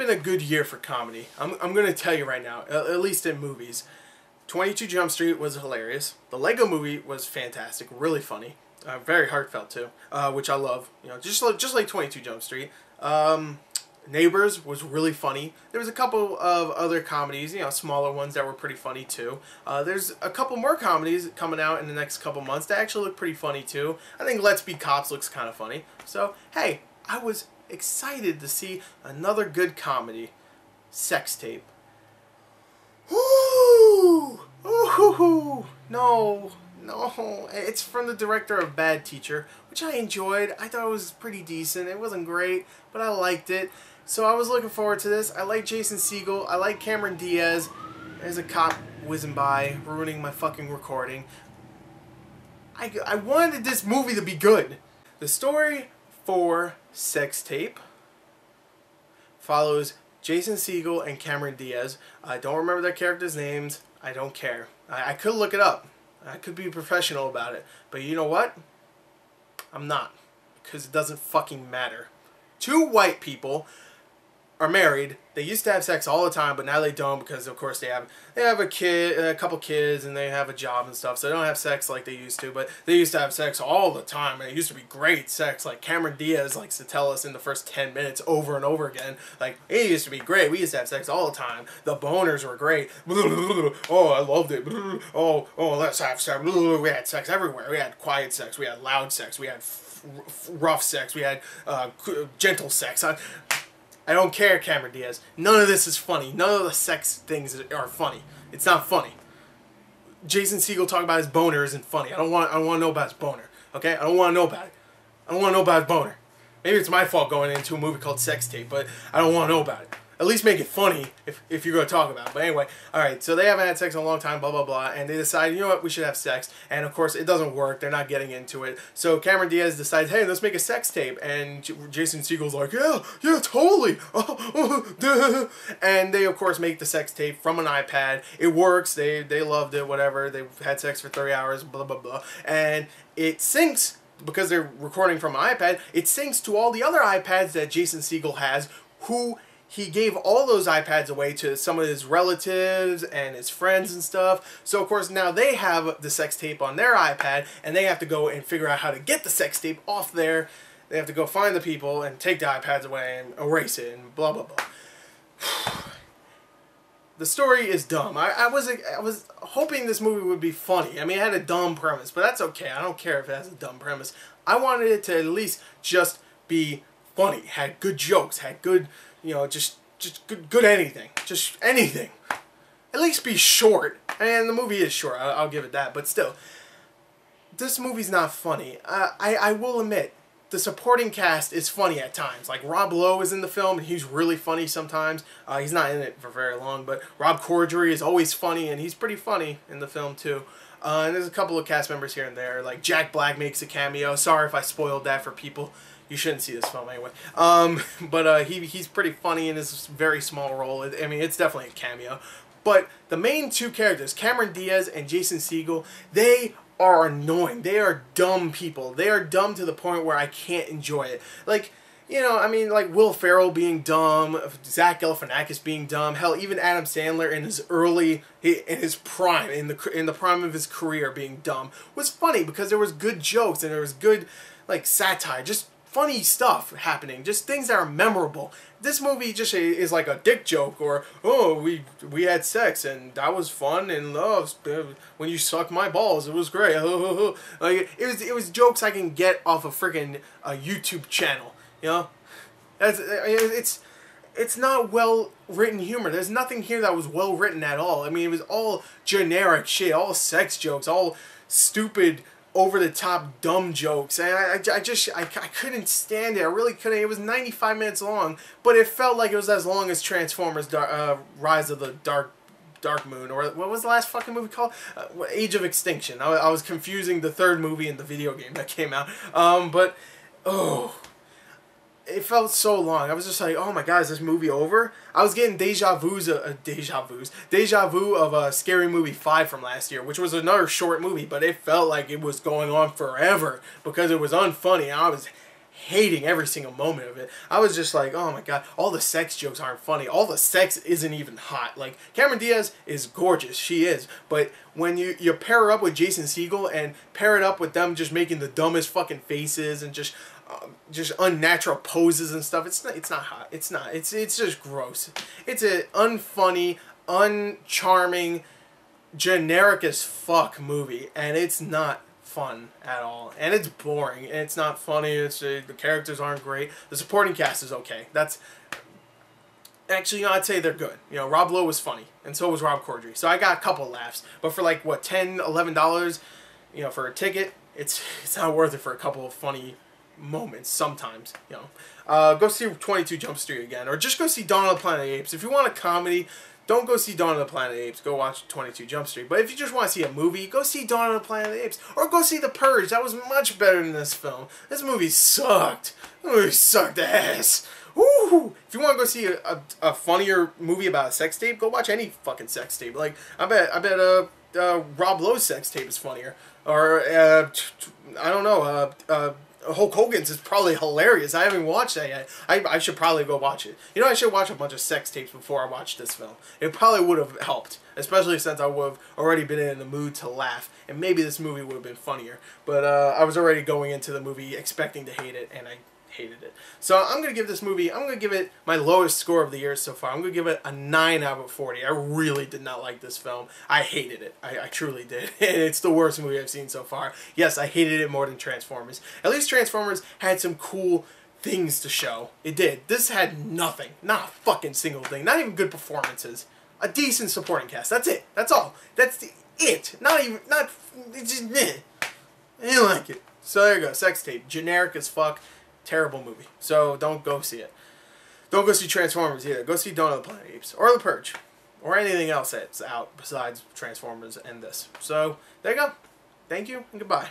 been a good year for comedy. I'm going to tell you right now, at least in movies. 22 Jump Street was hilarious. The Lego Movie was fantastic, really funny, very heartfelt too, which I love. You know, just like 22 Jump Street. Neighbors was really funny. There was a couple of other comedies, you know, smaller ones that were pretty funny too. There's a couple more comedies coming out in the next couple months that actually look pretty funny too. I think Let's Be Cops looks kind of funny. So, hey, I was excited to see another good comedy. Sex Tape. Ooh! Ooh! No. It's from the director of Bad Teacher, which I enjoyed. I thought it was pretty decent. It wasn't great, but I liked it. So I was looking forward to this. I like Jason Segel. I like Cameron Diaz. There's a cop whizzing by, ruining my fucking recording. I wanted this movie to be good. The story for Sex Tape follows Jason Segel and Cameron Diaz. I don't remember their characters' names. I don't care. I could look it up. I could be professional about it. But you know what? I'm not. Because it doesn't fucking matter. Two white people are married. They used to have sex all the time, but now they don't because, of course, they have a couple kids, and they have a job and stuff, so they don't have sex like they used to. But they used to have sex all the time, and it used to be great sex. Like Cameron Diaz likes to tell us in the first 10 minutes over and over again. Like, it used to be great. We used to have sex all the time. The boners were great. Oh, I loved it. Oh, let's have sex. We had sex everywhere. We had quiet sex. We had loud sex. We had rough sex. We had gentle sex. I don't care, Cameron Diaz. None of this is funny. None of the sex things are funny. It's not funny. Jason Segel talking about his boner isn't funny. I don't want to know about his boner. Okay? I don't want to know about it. I don't want to know about his boner. Maybe it's my fault going into a movie called Sex Tape, but I don't want to know about it. At least make it funny if you're going to talk about it. But anyway, alright, so they haven't had sex in a long time, blah, blah, blah, and they decide, you know what, we should have sex. And of course, it doesn't work. They're not getting into it. So Cameron Diaz decides, hey, let's make a sex tape. And Jason Segel's like, yeah, totally. And they, of course, make the sex tape from an iPad. It works. They loved it, whatever. They had sex for 3 hours, blah, blah, blah. And it syncs, because they're recording from an iPad, it syncs to all the other iPads that Jason Segel has, who he gave all those iPads away to some of his relatives and his friends and stuff. So, of course, now they have the sex tape on their iPad, and they have to go and figure out how to get the sex tape off there. They have to go find the people and take the iPads away and erase it and blah, blah, blah. The story is dumb. I was hoping this movie would be funny. I mean, it had a dumb premise, but that's okay. I don't care if it has a dumb premise. I wanted it to at least just be funny. Had good jokes. Had good... You know, just good anything. Just anything. At least be short. And the movie is short, I'll give it that. But still, this movie's not funny. I will admit, the supporting cast is funny at times. Like, Rob Lowe is in the film, and he's really funny sometimes. He's not in it for very long, but Rob Corddry is always funny, and he's pretty funny in the film, too. And there's a couple of cast members here and there. Like, Jack Black makes a cameo. Sorry if I spoiled that for people. You shouldn't see this film anyway. But he's pretty funny in his very small role. I mean, it's definitely a cameo. But the main two characters, Cameron Diaz and Jason Segel, they are annoying. They are dumb people. They are dumb to the point where I can't enjoy it. Like, you know, I mean, like Will Ferrell being dumb, Zach Galifianakis being dumb, hell, even Adam Sandler in his prime, in the prime of his career being dumb, was funny because there was good jokes and there was good, like, satire, just funny stuff happening, just things that are memorable. This movie just is like a dick joke, or, oh, we had sex and that was fun, and when you sucked my balls, it was great. Like, it was jokes I can get off a freaking YouTube channel, you know? It's not well written humor. There's nothing here that was well written at all. I mean, it was all generic shit, all sex jokes, all stupid, over-the-top dumb jokes, and I couldn't stand it. I really couldn't. It was 95 minutes long, but it felt like it was as long as Transformers Rise of the Dark Moon, or what was the last fucking movie called? Age of Extinction. I was confusing the third movie in the video game that came out. But, oh... It felt so long. I was just like, oh my god, is this movie over? I was getting deja vu of Scary Movie 5 from last year, which was another short movie, but it felt like it was going on forever because it was unfunny. I was hating every single moment of it. I was just like, oh my god, all the sex jokes aren't funny. All the sex isn't even hot. Like, Cameron Diaz is gorgeous. She is. But when you pair her up with Jason Segel and pair it up with them just making the dumbest fucking faces and just unnatural poses and stuff, it's not hot. It's not. It's just gross. It's an unfunny, uncharming, generic as fuck movie, and it's not fun at all, and it's boring, and it's not funny. It's the characters aren't great. The supporting cast is okay. That's actually, I'd say they're good. Rob Lowe was funny, and so was Rob Corddry. So I got a couple laughs, but for like what, $10, $11, for a ticket, it's not worth it for a couple of funny moments sometimes. Go see 22 Jump Street again, or just go see Dawn of the Planet of the Apes. If you want a comedy, don't go see Dawn of the Planet of the Apes. Go watch 22 Jump Street. But if you just want to see a movie, go see Dawn of the Planet of the Apes. Or go see The Purge. That was much better than this film. This movie sucked. This movie sucked ass. Woo! If you want to go see a funnier movie about a sex tape, go watch any fucking sex tape. Like, I bet Rob Lowe's sex tape is funnier. Or, I don't know, Hulk Hogan's is probably hilarious. I haven't watched that yet. I should probably go watch it. I should watch a bunch of sex tapes before I watch this film. It probably would have helped, especially since I would have already been in the mood to laugh, and maybe this movie would have been funnier. But I was already going into the movie expecting to hate it, and I hated it. So I'm going to give this movie, I'm going to give it my lowest score of the year so far. I'm going to give it a 9 out of 40. I really did not like this film. I hated it. I truly did. And it's the worst movie I've seen so far. Yes, I hated it more than Transformers. At least Transformers had some cool things to show. It did. This had nothing. Not a fucking single thing. Not even good performances. A decent supporting cast. That's it. That's all. That's it. It's just, meh. I didn't like it. So there you go. Sex Tape. Generic as fuck. Terrible movie. So don't go see it. Don't go see Transformers either. Go see Dawn of the Planet of the Apes. Or The Purge. Or anything else that's out besides Transformers and this. So there you go. Thank you and goodbye.